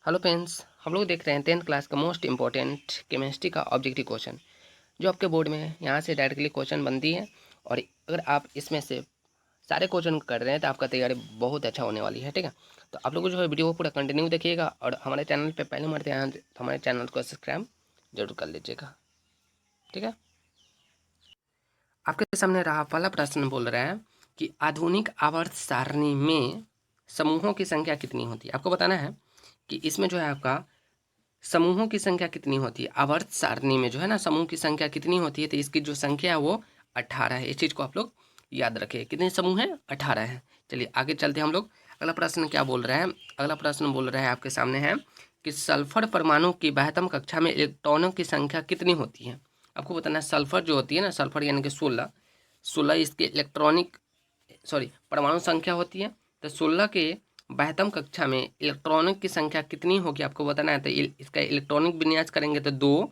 Hello friends, हम लोग देख रहे हैं 10th क्लास का मोस्ट इंपॉर्टेंट केमिस्ट्री का ऑब्जेक्टिव क्वेश्चन जो आपके बोर्ड में यहाँ से डायरेक्टली क्वेश्चन बनती है। और अगर आप इसमें से सारे क्वेश्चन कर रहे हैं तो आपका तैयारी बहुत अच्छा होने वाली है। ठीक है, तो आप लोग जो है वीडियो को पूरा कंटिन्यू देखिएगा और हमारे चैनल पे पहले मरते हैं तो हमारे चैनल को सब्सक्राइब जरूर कर लीजिएगा। ठीक है, आपके सामने रहा पहला प्रश्न बोल रहा है कि आधुनिक आवर्त सारणी में समूहों की संख्या कितनी होती है। आपको बताना है कि इसमें जो है आपका समूहों की संख्या कितनी होती है। आवर्त सारणी में जो है ना समूह की संख्या कितनी होती है, तो इसकी जो संख्या है वो 18 है। इस चीज़ को आप लोग याद रखिए। कितने समूह हैं? 18 हैं। चलिए आगे चलते हैं हम लोग। अगला प्रश्न क्या बोल रहा है? अगला प्रश्न बोल रहा है आपके सामने है कि सल्फर परमाणु की बाह्यतम कक्षा में इलेक्ट्रॉनों की संख्या कितनी होती है। आपको बताना है सल्फर जो होती है ना, सल्फर यानी कि 16 इसके इलेक्ट्रॉनिक परमाणु संख्या होती है। तो 16 के बाह्यतम कक्षा में इलेक्ट्रॉनिक की संख्या कितनी होगी आपको बताना है। तो इसका इलेक्ट्रॉनिक विन्यास करेंगे तो 2,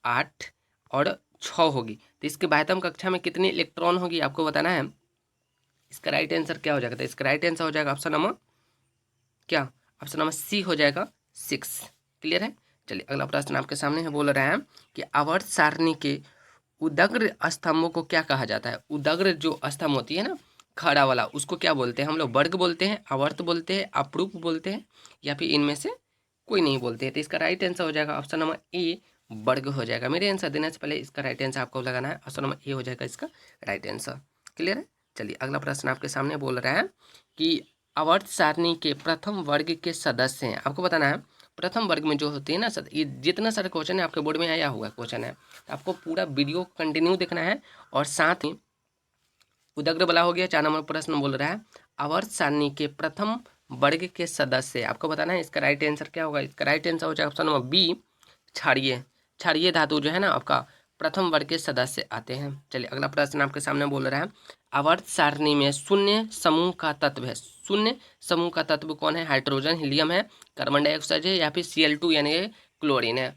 8 और 6 होगी। तो इसके बाह्यतम कक्षा में कितनी इलेक्ट्रॉन होगी आपको बताना है। इसका राइट आंसर क्या हो जाएगा? तो इसका राइट आंसर हो जाएगा ऑप्शन नंबर क्या? ऑप्शन नंबर सी हो जाएगा 6। क्लियर है? चलिए अगला प्रश्न आपके सामने है। बोल रहे हैं कि आवर्त सारणी के उदग्र स्तंभों को क्या कहा जाता है। उदग्र जो स्तंभ होती है ना, खड़ा वाला, उसको क्या बोलते हैं हम लोग? वर्ग बोलते हैं, आवर्त बोलते हैं, अपरूप बोलते हैं, या फिर इनमें से कोई नहीं बोलते हैं। तो इसका राइट आंसर हो जाएगा ऑप्शन नंबर ए, वर्ग हो जाएगा। मेरे आंसर देने से पहले इसका राइट आंसर आपको लगाना है। ऑप्शन नंबर ए हो जाएगा इसका राइट आंसर। क्लियर है? चलिए अगला प्रश्न आपके सामने बोल रहा है कि आवर्त सारणी के प्रथम वर्ग के सदस्य हैं। आपको बताना है प्रथम वर्ग में जो होती है ना, ये जितना सारे क्वेश्चन है आपके बोर्ड में आया हुआ क्वेश्चन है, तो आपको पूरा वीडियो कंटिन्यू देखना है। और साथ ही उदग्र बला हो गया। 4 नंबर प्रश्न बोल रहा है आवर्त सारणी के प्रथम वर्ग के सदस्य। आपको बताना है इसका राइट आंसर क्या होगा। इसका राइट आंसर हो जाएगा ऑप्शन नंबर बी, क्षारीय। क्षारीय धातु जो है ना आपका प्रथम वर्ग के सदस्य आते हैं। चलिए अगला प्रश्न आपके सामने बोल रहा है आवर्त सारणी में शून्य समूह का तत्व है। शून्य समूह का तत्व कौन है? हाइड्रोजन, हीलियम है, कार्बन डाइऑक्साइड है, या फिर Cl2 यानी क्लोरीन है।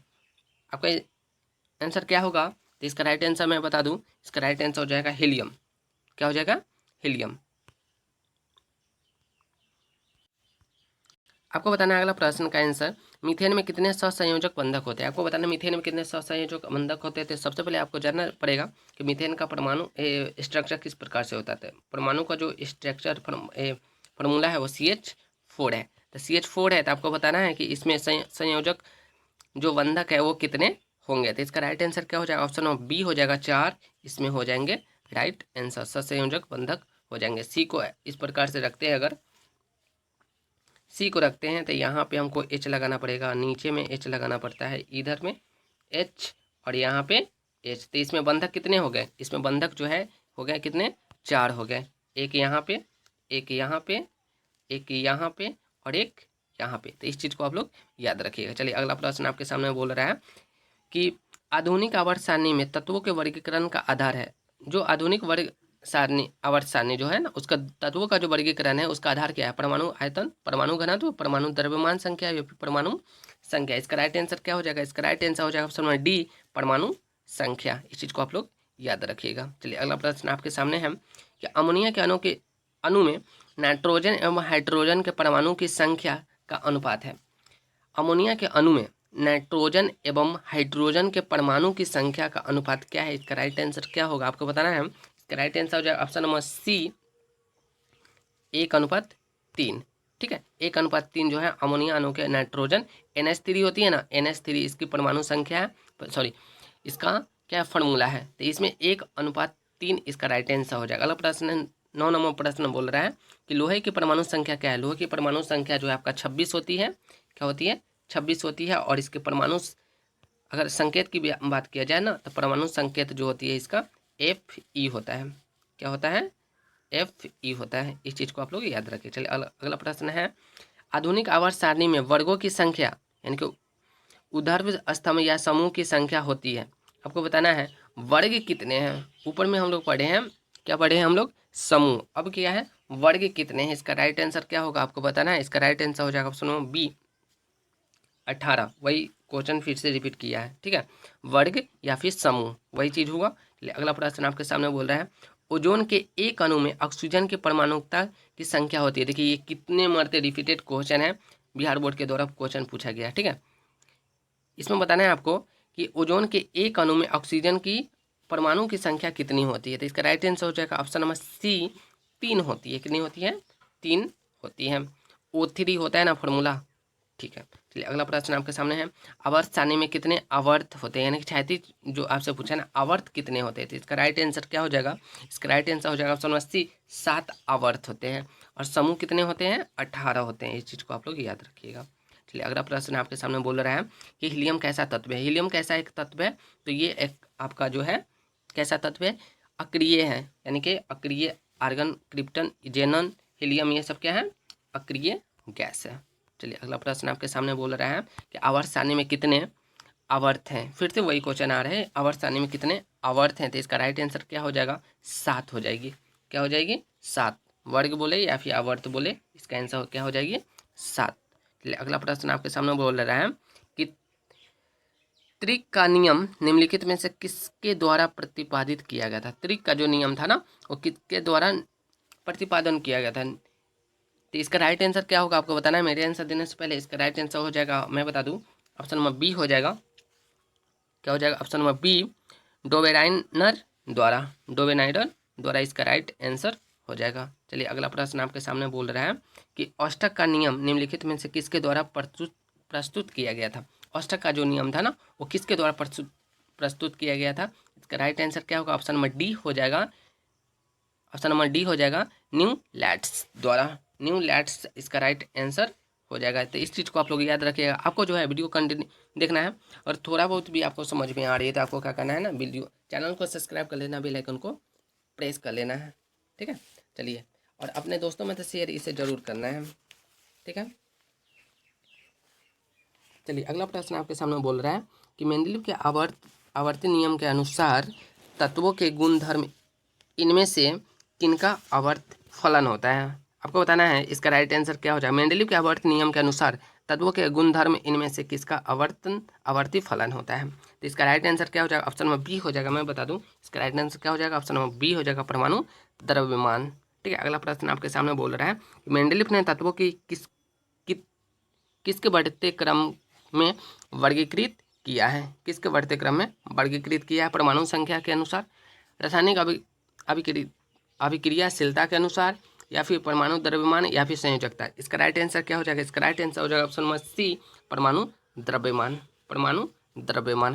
आपका आंसर क्या होगा? तो इसका राइट आंसर मैं बता दूं, इसका राइट आंसर हो जाएगा हीलियम। क्या हो जाएगा? हीलियम। आपको बताना है अगला प्रश्न का आंसर, मीथेन में कितने सहसंयोजक बंधक होते हैं। आपको बताना मीथेन में कितने सहसंयोजक बंधक होते हैं। तो सबसे पहले आपको जानना पड़ेगा कि मीथेन का परमाणु स्ट्रक्चर किस प्रकार से होता है। परमाणु का जो स्ट्रक्चर फॉर्मूला है वो CH4 है। तो CH4 है, तो आपको बताना है कि इसमें संयोजक जो बंधक है वो कितने होंगे। तो इसका राइट आंसर क्या हो जाएगा? ऑप्शन नंबर बी हो जाएगा 4। इसमें हो जाएंगे राइट आंसर, सहसंयोजक बंधक हो जाएंगे। सी को इस प्रकार से रखते हैं, अगर सी को रखते हैं तो यहाँ पे हमको एच लगाना पड़ेगा, नीचे में एच लगाना पड़ता है, इधर में एच और यहाँ पे एच। तो इसमें बंधक कितने हो गए? इसमें बंधक जो है हो गए कितने? 4 हो गए। एक यहाँ पे, एक यहाँ पे, एक यहाँ पे और एक यहाँ पे। तो इस चीज़ को आप लोग याद रखिएगा। चलिए अगला प्रश्न आपके सामने बोल रहा है कि आधुनिक आवर्त सारणी में तत्वों के वर्गीकरण का आधार है। जो आधुनिक वर्ग सारणी आवर्त सारणी जो है ना, उसका तत्वों का जो वर्गीकरण है उसका आधार क्या है? परमाणु आयतन, परमाणु घनत्व, परमाणु द्रव्यमान संख्या या फिर परमाणु संख्या। इसका राइट आंसर क्या हो जाएगा? इसका राइट आंसर हो जाएगा ऑप्शन नंबर डी, परमाणु संख्या। इस चीज़ को आप लोग याद रखिएगा। चलिए अगला प्रश्न आपके सामने है कि अमोनिया के अणु में नाइट्रोजन एवं हाइड्रोजन के परमाणु की संख्या का अनुपात है। अमोनिया के अणु में नाइट्रोजन एवं हाइड्रोजन के परमाणु की संख्या का अनुपात क्या है? इसका राइट आंसर क्या होगा आपको बताना है। इसका राइट आंसर हो जाएगा ऑप्शन नंबर सी, 1:3। ठीक है, 1:3 जो है अमोनिया अणु के नाइट्रोजन NH3 होती है ना, NH3 इसकी परमाणु संख्या है, इसका क्या फॉर्मूला है। तो इसमें 1:3 इसका राइट आंसर हो जाएगा। अगला प्रश्न 9 नंबर प्रश्न बोल रहा है कि लोहे की परमाणु संख्या क्या है। लोहे की परमाणु संख्या जो है आपका 26 होती है। क्या होती है? 26 होती है। और इसके परमाणु अगर संकेत की बात किया जाए ना, तो परमाणु संकेत जो होती है इसका Fe होता है। क्या होता है? Fe होता है। इस चीज़ को आप लोग याद रखिए। चलिए अगला प्रश्न है आधुनिक आवर्त सारणी में वर्गों की संख्या यानी कि ऊर्ध्वाधर स्तंभ या समूह की संख्या होती है। आपको बताना है वर्ग कितने हैं। ऊपर में हम लोग पढ़े हैं, क्या पढ़े हैं हम लोग? समूह। अब क्या है? वर्ग कितने हैं। इसका राइट आंसर क्या होगा आपको बताना है। इसका राइट आंसर हो जाएगा ऑप्शन नंबर बी, 18। वही क्वेश्चन फिर से रिपीट किया है। ठीक है, वर्ग या फिर समूह वही चीज़ होगा। अगला प्रश्न आपके सामने बोल रहा है ओजोन के एक अणु में ऑक्सीजन की परमाणुकता की संख्या होती है। देखिए ये कितने मरते रिपीटेड क्वेश्चन है। बिहार बोर्ड के द्वारा क्वेश्चन पूछा गया, ठीक है। इसमें बताना है आपको कि ओजोन के एक अणु में ऑक्सीजन की परमाणु की संख्या कितनी होती है। तो इसका राइट आंसर हो जाएगा ऑप्शन नंबर सी, 3 होती है। कितनी होती है? 3 होती है। O3 होता है ना फॉर्मूला, ठीक है। चलिए अगला प्रश्न आपके सामने है, आवर्त सारणी में कितने आवर्त होते हैं, यानी कि क्षैतिज जो आपसे पूछा ना आवर्त कितने होते हैं। तो इसका राइट आंसर क्या हो जाएगा? इसका राइट आंसर हो जाएगा ऑप्शन नंबर सी, 7 आवर्त होते हैं। और समूह कितने होते हैं? 18 होते हैं। इस चीज़ को आप लोग याद रखिएगा। चलिए अगला प्रश्न आपके सामने बोल रहा है कि हीलियम कैसा तत्व है। हीलियम कैसा एक तत्व है? तो ये एक आपका जो है कैसा तत्व है? अक्रिय है, यानी कि अक्रिय। आर्गन, क्रिप्टन, जेनन, हीलियम ये सब क्या है? अक्रिय गैस है। चलिए अगला प्रश्न आपके सामने बोल रहा है कि आवर्त सारणी में कितने आवर्त हैं। फिर से वही क्वेश्चन आ रहे हैं, आवर्त सारणी में कितने आवर्त हैं। तो इसका राइट आंसर क्या हो जाएगा? 7 हो जाएगी। क्या हो जाएगी? 7। वर्ग बोले या फिर आवर्त बोले, इसका आंसर क्या हो जाएगी? 7। चलिए अगला प्रश्न आपके सामने बोल रहा है कि त्रिक का नियम निम्नलिखित में से किसके द्वारा प्रतिपादित किया गया था। त्रिक का जो नियम था ना, वो किसके द्वारा प्रतिपादन किया गया था। तो इसका राइट आंसर क्या होगा आपको बताना है। मेरे आंसर देने से पहले इसका राइट आंसर हो जाएगा, मैं बता दूं, ऑप्शन नंबर बी हो जाएगा। क्या हो जाएगा? ऑप्शन नंबर बी, डोवेराइनर द्वारा। डोवेनाइडर द्वारा इसका राइट आंसर हो जाएगा। चलिए अगला प्रश्न आपके सामने बोल रहा है कि औष्टक का नियम निम्नलिखित में से किसके द्वारा प्रस्तुत किया गया था। औष्टक का जो नियम था ना, वो किसके द्वारा प्रस्तुत किया गया था। इसका राइट आंसर क्या होगा? ऑप्शन नंबर डी हो जाएगा। ऑप्शन नंबर डी हो जाएगा, न्यूलैंड्स द्वारा। न्यूलैंड्स इसका राइट आंसर हो जाएगा। तो इस चीज़ को आप लोग याद रखिएगा। आपको जो है वीडियो कंटिन्यू देखना है, और थोड़ा बहुत भी आपको समझ में आ रही है तो आपको क्या करना है ना, वीडियो चैनल को सब्सक्राइब कर लेना, बेल आइकन को प्रेस कर लेना है, ठीक है। चलिए, और अपने दोस्तों में तो शेयर इसे ज़रूर करना है, ठीक है। चलिए अगला प्रश्न आपके सामने बोल रहा है कि मेंडलीव के आवर्ती नियम के अनुसार तत्वों के गुणधर्म इनमें से किनका आवर्त फलन होता है। आपको बताना है इसका राइट आंसर क्या हो जाएगा। मेंडलीव के आवर्त नियम के अनुसार तत्वों के गुणधर्म इनमें से किसका आवर्ती फलन होता है। तो इसका राइट आंसर क्या हो जाएगा? ऑप्शन नंबर बी हो जाएगा। मैं बता दूं इसका राइट आंसर क्या हो जाएगा? ऑप्शन नंबर बी हो जाएगा, परमाणु द्रव्यमान, ठीक है। अगला प्रश्न आपके सामने बोल रहा है कि मेंडलीव ने तत्वों की किसके बढ़ते क्रम में वर्गीकृत किया है। किसके बढ़ते क्रम में वर्गीकृत किया है? परमाणु संख्या के अनुसार, रासायनिक अभिक्रियाशीलता के अनुसार, या फिर परमाणु द्रव्यमान, या फिर संयोजकता। इसका राइट आंसर क्या हो जाएगा? इसका राइट आंसर हो जाएगा ऑप्शन नंबर सी, परमाणु द्रव्यमान। परमाणु द्रव्यमान,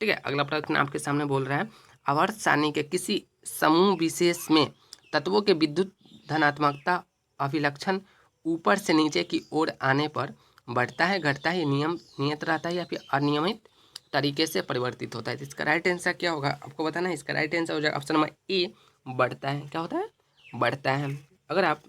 ठीक है। अगला प्रश्न आपके सामने बोल रहा है, आवर्त सारणी के किसी समूह विशेष में तत्वों के विद्युत धनात्मकता अभिलक्षण ऊपर से नीचे की ओर आने पर बढ़ता है, घटता है, नियत रहता है, या फिर अनियमित तरीके से परिवर्तित होता है। तो इसका राइट आंसर क्या होगा आपको बताना है। इसका राइट आंसर हो जाएगा ऑप्शन नंबर ए, बढ़ता है। क्या होता है? बढ़ता है। अगर आप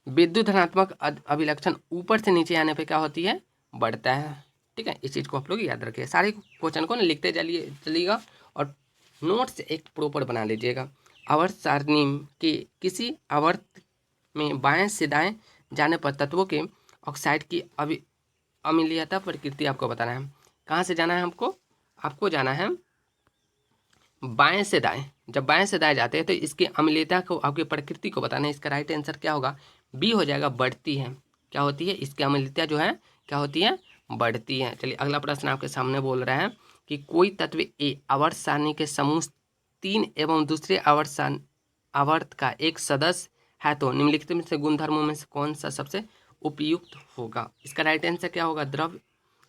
विद्युत धनात्मक अभिलक्षण ऊपर से नीचे आने पे क्या होती है? बढ़ता है, ठीक है। इस चीज़ को आप लोग याद रखिए। सारे क्वेश्चन को लिखते चलिएगा और नोट्स एक प्रॉपर बना लीजिएगा। आवर्त सारणी के किसी आवर्त में बाएं से दाएं जाने पर तत्वों के ऑक्साइड की अम्लीयता प्रकृति आपको बताना है। कहाँ से जाना है हमको? आपको जाना है बाएं से दाएं। जब बाएं से दाएं जाते हैं तो इसकी अम्लीयता को, आपकी प्रकृति को बताना है। इसका राइट आंसर क्या होगा? बी हो जाएगा, बढ़ती है। क्या होती है? इसकी अम्लीयता जो है क्या होती है? बढ़ती है। चलिए अगला प्रश्न आपके सामने बोल रहा है कि कोई तत्व ए आवर्त सारणी के समूह 3 एवं दूसरे आवर्त का एक सदस्य है तो निम्नलिखित में से गुणधर्मों में से कौन सा सबसे उपयुक्त होगा। इसका राइट आंसर क्या होगा? द्रव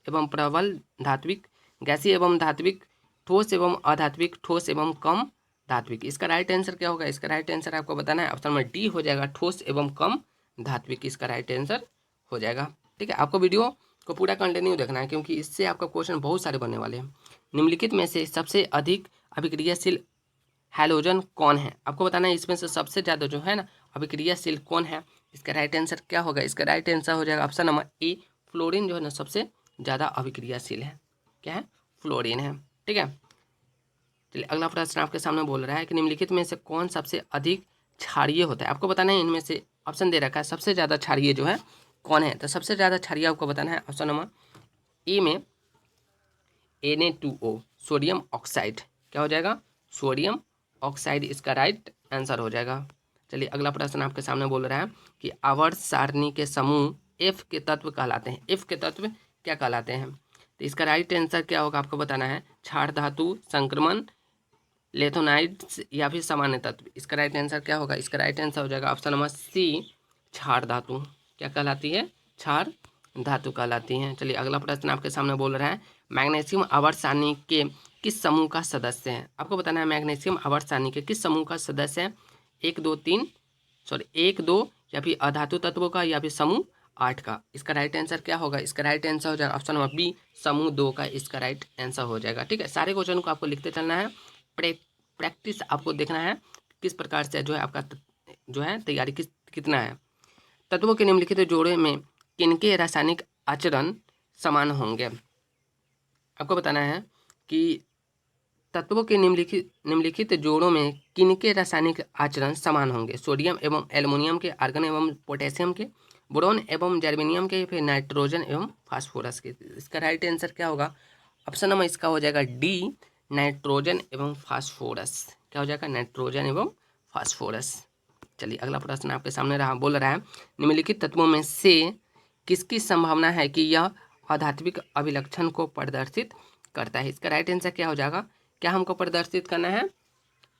एवं प्रबल धात्विक, गैसीय एवं धात्विक, ठोस एवं अधात्विक, ठोस एवं कम धात्विक। इसका राइट आंसर क्या होगा? इसका राइट आंसर आपको बताना है। ऑप्शन नंबर डी हो जाएगा, ठोस एवं कम धात्विक। इसका राइट आंसर हो जाएगा, ठीक है। आपको वीडियो को पूरा कंटिन्यू देखना है, क्योंकि इससे आपका क्वेश्चन बहुत सारे बनने वाले हैं। निम्नलिखित में से सबसे अधिक अभिक्रियाशील हैलोजन कौन है? आपको बताना है इसमें से सबसे ज़्यादा जो है ना अभिक्रियाशील कौन है। इसका राइट आंसर क्या होगा? इसका राइट आंसर हो जाएगा ऑप्शन नंबर ए, फ्लोरीन जो है ना सबसे ज़्यादा अभिक्रियाशील है। क्या है? फ्लोरीन है, ठीक है। चलिए अगला प्रश्न आपके सामने बोल रहा है कि निम्नलिखित में से कौन सबसे अधिक क्षारीय होता है। आपको बताना है इनमें से, ऑप्शन दे रखा है सबसे ज़्यादा क्षारीय जो है कौन है। तो सबसे ज़्यादा क्षारीय आपको बताना है ऑप्शन नंबर ए में Na2O, सोडियम ऑक्साइड। क्या हो जाएगा? सोडियम ऑक्साइड इसका राइट आंसर हो जाएगा। चलिए अगला प्रश्न आपके सामने बोल रहा है कि आवर्त सारणी के समूह एफ के तत्व कहलाते हैं। एफ के तत्व क्या कहलाते हैं? तो इसका राइट आंसर क्या होगा आपको बताना है। क्षार धातु, संक्रमण, लेथोनाइड्स या फिर सामान्य तत्व। इसका राइट आंसर क्या होगा? इसका राइट आंसर हो जाएगा ऑप्शन नंबर सी, क्षार धातु। क्या कहलाती है? क्षार धातु कहलाती हैं। चलिए अगला प्रश्न आपके सामने बोल रहा है मैग्नीशियम आवर्त सारणी के किस समूह का सदस्य है? आपको बताना है मैग्नीशियम आवर्त सारणी के किस समूह का सदस्य है। 1 2 3 सॉरी 1 2 या फिर अधातु तत्वों का या फिर समूह 8 का। इसका राइट आंसर क्या होगा? इसका राइट आंसर हो जाएगा ऑप्शन नंबर बी, समूह 2 का इसका राइट आंसर हो जाएगा। ठीक है, सारे क्वेश्चन को आपको लिखते चलना है। प्रैक्टिस आपको देखना है किस प्रकार से जो है आपका जो है तैयारी कितना है। तत्वों के निम्नलिखित जोड़े में किनके रासायनिक आचरण समान होंगे? आपको बताना है कि तत्वों के निम्नलिखित जोड़ों में किनके रासायनिक आचरण समान होंगे? सोडियम एवं एल्युमिनियम के, आर्गन एवं पोटेशियम के, बोरोन एवं जर्मेनियम के, फिर नाइट्रोजन एवं फास्फोरस के। इसका राइट आंसर क्या होगा? ऑप्शन नंबर इसका हो जाएगा डी, नाइट्रोजन एवं फास्फोरस। क्या हो जाएगा? नाइट्रोजन एवं फास्फोरस। चलिए अगला प्रश्न आपके सामने बोल रहा है निम्नलिखित तत्वों में से किसकी संभावना है कि यह अधात्विक अभिलक्षण को प्रदर्शित करता है? इसका राइट आंसर क्या हो जाएगा? क्या हमको प्रदर्शित करना है?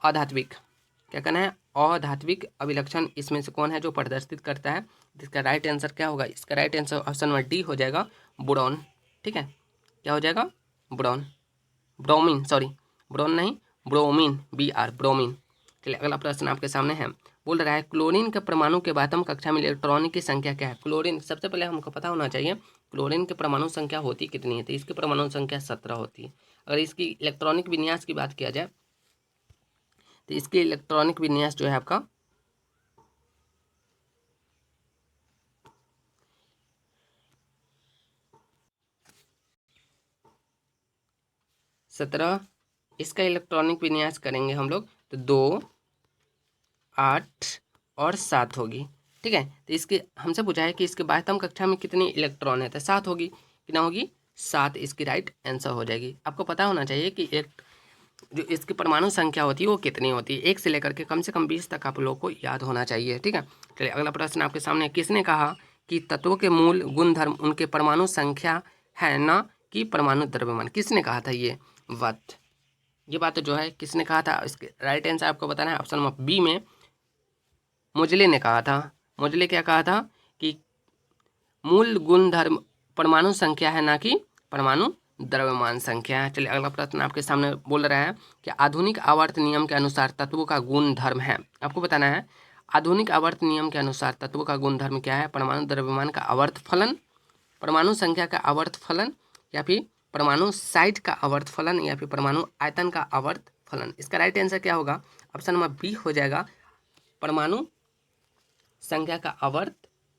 अधात्विक। क्या करना है? अधात्विक अभिलक्षण इसमें से कौन है जो प्रदर्शित करता है? इसका राइट आंसर क्या होगा? इसका right answer option number D हो जाएगा, बोरॉन। ठीक है, क्या हो जाएगा? बोरॉन, ब्रोमीन, सॉरी ब्रोन नहीं, ब्रोमीन, BR, ब्रोमीन। चलिए अगला प्रश्न आपके सामने है, बोल रहा है क्लोरीन के परमाणु के बातम कक्षा में इलेक्ट्रॉन की संख्या क्या है? क्लोरीन, सबसे पहले हमको पता होना चाहिए क्लोरीन की परमाणु संख्या होती कितनी है। तो इसकी परमाणु संख्या 17 होती है। अगर इसकी इलेक्ट्रॉनिक विन्यास की बात किया जाए तो इसकी इलेक्ट्रॉनिक विन्यास जो है आपका 17। इसका इलेक्ट्रॉनिक विन्यास करेंगे हम लोग तो 2, 8 और 7 होगी। ठीक है, तो इसके हमसे पूछा है कि इसके बाह्यतम कक्षा में कितनी इलेक्ट्रॉन है? तो 7 होगी। कितना होगी? 7 इसकी राइट आंसर हो जाएगी। आपको पता होना चाहिए कि एक जो इसकी परमाणु संख्या होती है वो कितनी होती है। 1 से लेकर के कम से कम 20 तक आप लोग को याद होना चाहिए। ठीक है, चलिए अगला प्रश्न आपके सामने, किसने कहा कि तत्वों के मूल गुणधर्म उनके परमाणु संख्या है, न कि परमाणु द्रव्यमान? किसने कहा था ये बात जो है किसने कहा था? इसके राइट आंसर आपको बताना है ऑप्शन नंबर बी में मोजले ने कहा था। मोजले क्या कहा था कि मूल गुणधर्म परमाणु संख्या है, ना कि परमाणु द्रव्यमान संख्या है। चलिए अगला प्रश्न आपके सामने बोल रहा है कि आधुनिक आवर्त नियम के अनुसार तत्वों का गुण धर्म है। आपको बताना है आधुनिक आवर्त नियम के अनुसार तत्वों का गुण धर्म क्या है? परमाणु द्रव्यमान का आवर्त फलन, परमाणु संख्या का आवर्त फलन, या फिर परमाणु साइज का आवर्त फलन, या फिर परमाणु आयतन का आवर्त फलन। इसका राइट आंसर क्या होगा? ऑप्शन नंबर बी हो जाएगा, परमाणु संख्या का आवर्त,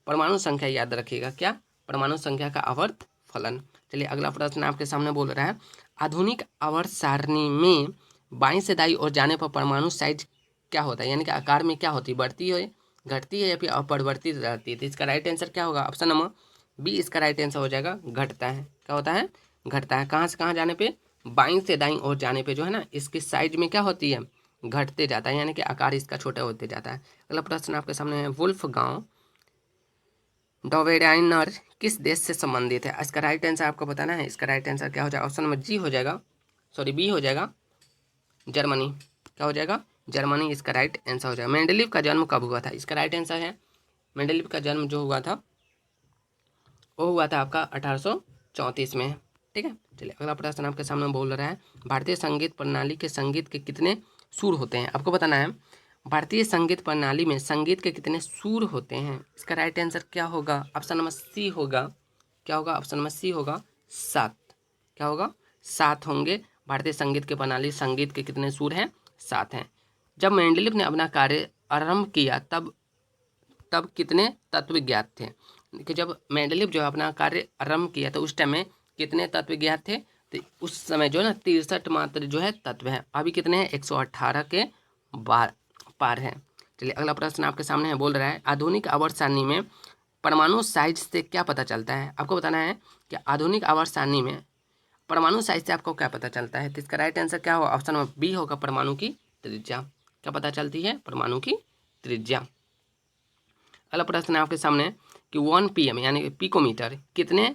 परमाणु संख्या याद रखिएगा, क्या? परमाणु संख्या का आवर्त फलन। चलिए अगला प्रश्न आपके सामने बोल रहा है आधुनिक आवर्त सारणी में बाईं से दाईं ओर जाने पर परमाणु साइज क्या होता है? यानी कि आकार में क्या होती है? बढ़ती है, घटती है, या फिर अपरिवर्तित रहती है? तो इसका राइट आंसर क्या होगा? ऑप्शन नंबर बी इसका राइट आंसर हो जाएगा, घटता है। क्या होता है? घटता है। कहाँ से कहाँ जाने पे? बाईं से दाईं ओर जाने पे जो है ना इसकी साइज में क्या होती है? घटते जाता है, यानी कि आकार इसका छोटा होते जाता है। अगला प्रश्न आपके सामने है वुल्फगांव डोवेडाइनर किस देश से संबंधित है? इसका राइट आंसर आपको बताना है। इसका राइट आंसर क्या हो जाएगा? ऑप्शन नंबर जी हो जाएगा, सॉरी बी हो जाएगा, जर्मनी। क्या हो जाएगा? जर्मनी इसका राइट आंसर हो जाएगा। मेंडलीव का जन्म कब हुआ था? इसका राइट आंसर है मेंडलीव का जन्म जो हुआ था वो हुआ था आपका 1834 में। ठीक है, चलिए अगला प्रश्न आपके सामने बोल रहा है भारतीय संगीत प्रणाली के संगीत के कितने सुर होते हैं? आपको बताना है भारतीय संगीत प्रणाली में संगीत के कितने सुर होते हैं? इसका राइट आंसर क्या होगा? ऑप्शन नंबर सी होगा। क्या होगा? ऑप्शन नंबर सी होगा, 7। क्या होगा? 7 होंगे। भारतीय संगीत के प्रणाली संगीत के कितने सुर हैं? 7 हैं। जब मेंडलीव ने अपना कार्य आरंभ किया तब कितने तत्व ज्ञात थे? कि जब मेंडलीव जो है अपना कार्य आरंभ किया तो उस टाइम में कितने तत्व ज्ञात थे? तो उस समय जो है ना 63 मात्र जो है तत्व है। अभी कितने हैं? 118 के पार है। चलिए अगला प्रश्न आपके सामने है, बोल रहा है आधुनिक आवर्त सारणी में परमाणु साइज से क्या पता चलता है? आपको बताना है कि आधुनिक आवर्त सारणी में परमाणु साइज से आपको क्या पता चलता है? तो इसका राइट आंसर क्या होगा? ऑप्शन नंबर बी होगा, परमाणु की त्रिज्या। क्या पता चलती है? परमाणु की त्रिज्या। अगला प्रश्न है आपके सामने कि 1 pm यानी कि पिकोमीटर कितने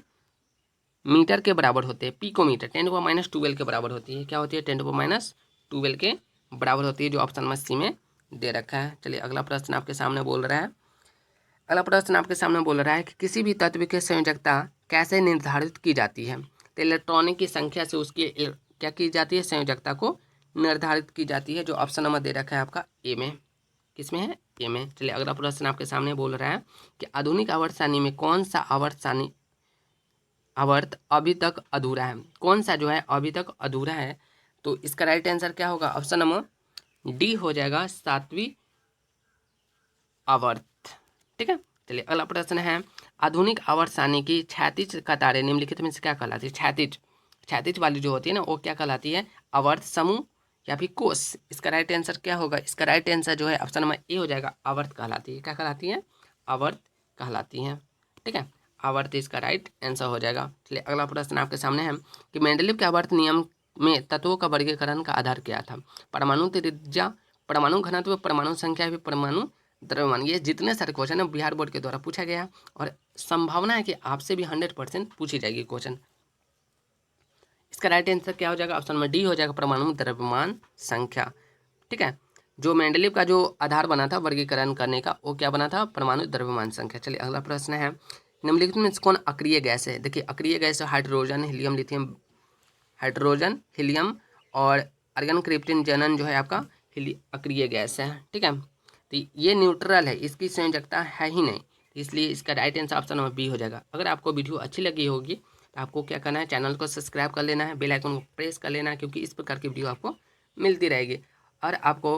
मीटर के बराबर होते हैं। पिकोमीटर 10⁻12 के बराबर होती है। क्या होती है? 10⁻12 के बराबर होती है, जो ऑप्शन में सी में दे रखा है। चलिए अगला प्रश्न आपके सामने बोल रहा है। अगला प्रश्न आपके सामने बोल रहा है कि किसी भी तत्व की संयोजकता कैसे निर्धारित की जाती है। तो इलेक्ट्रॉनिक की संख्या से उसकी क्या की जाती है? संयोजकता को निर्धारित की जाती है, जो ऑप्शन नंबर दे रखा है आपका ए में। किसमें है? ए में। चलिए अगला प्रश्न आपके सामने बोल रहा है कि आधुनिक आवर्त सारणी में कौन सा आवर्त अभी तक अधूरा है। कौन सा जो है अभी तक अधूरा है? तो इसका राइट आंसर क्या होगा? ऑप्शन नंबर डी हो जाएगा, 7वीं आवर्त। ठीक है। चलिए अगला प्रश्न है, आधुनिक आवर्त सारणी की क्षैतिज कतारें निम्नलिखित में से क्या कहलाती है? क्षैतिज वाली जो होती है ना, वो क्या कहलाती है? आवर्त समूह या फिर कोष। इसका राइट आंसर क्या होगा? इसका राइट आंसर जो है ऑप्शन नंबर ए हो जाएगा, आवर्त कहलाती है। क्या कहलाती है? आवर्त कहलाती है। ठीक है, आवर्त इसका राइट आंसर हो जाएगा। चलिए अगला प्रश्न आपके सामने है कि मेंडलीव के आवर्त नियम में तत्वों का वर्गीकरण का आधार क्या था? परमाणु त्रिज्या, परमाणु घनत्व, परमाणु संख्या, फिर परमाणु द्रव्यमान। ये जितने सारे क्वेश्चन है बिहार बोर्ड के द्वारा पूछा गया और संभावना है कि आपसे भी 100% पूछी जाएगी क्वेश्चन। इसका राइट आंसर क्या हो जाएगा? ऑप्शन में डी हो जाएगा, परमाणु द्रव्यमान संख्या। ठीक है, जो मेंडलीव का जो आधार बना था वर्गीकरण करने का, वो क्या बना था? परमाणु द्रव्यमान संख्या। चलिए अगला प्रश्न है, निम्नलिखित में से कौन अक्रिय गैस है? देखिए अक्रिय gas hydrogen, helium, lithium. Hydrogen, helium और आर्गन, क्रिप्टन, जेनन जो है आपका अक्रिय गैस है। ठीक है, तो ये न्यूट्रल है, इसकी संयोजकता है ही नहीं, इसलिए इसका right answer option number B हो जाएगा। अगर आपको वीडियो अच्छी लगी होगी तो आपको क्या करना है? चैनल को सब्सक्राइब कर लेना है, बेल आइकन को प्रेस कर लेना है, क्योंकि इस प्रकार की वीडियो आपको मिलती रहेगी। और आपको